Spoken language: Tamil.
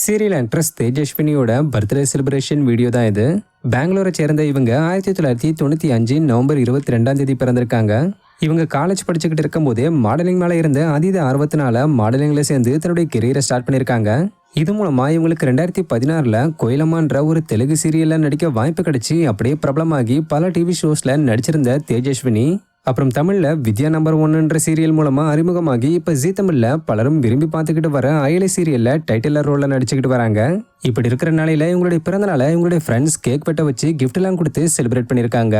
சீரியல் ஆக்ட்ரஸ் தேஜஸ்வினியோட பர்த்டே செலிப்ரேஷன் வீடியோ தான் இது. பெங்களூரை சேர்ந்த இவங்க 1995 நவம்பர் 22 பிறந்திருக்காங்க. இவங்க காலேஜ் படிச்சுக்கிட்டு இருக்கும் போதே மாடலிங் மேல இருந்த அதீத ஆர்வத்தினால மாடலிங்ல சேர்ந்து தன்னுடைய கெரியரை ஸ்டார்ட் பண்ணியிருக்காங்க. இது மூலமா இவங்களுக்கு 2016 கோயிலம்மான்ற ஒரு தெலுங்கு சீரியல்ல நடிக்க வாய்ப்பு கிடைச்சி அப்படியே பிரபலமாகி பல டிவி ஷோஸ்ல நடிச்சிருந்த தேஜஸ்வினி அப்புறம் தமிழ்ல வித்யா நம்பர் 1ன்ற சீரியல் மூலமா அறிமுகமாகி இப்ப ஜீ தமிழ்ல பலரும் விரும்பி பார்த்துக்கிட்டு வர அயலை சீரியல்ல டைட்டில் ரோல்ல நடிச்சுக்கிட்டு வராங்க. இப்படி இருக்கிற நாளையில இவங்களுடைய பிறந்த நாளை இவங்களுடைய ஃப்ரெண்ட்ஸ் கேக் வெட்ட வச்சு கிஃப்ட் எல்லாம் கொடுத்து செலிப்ரேட் பண்ணிருக்காங்க.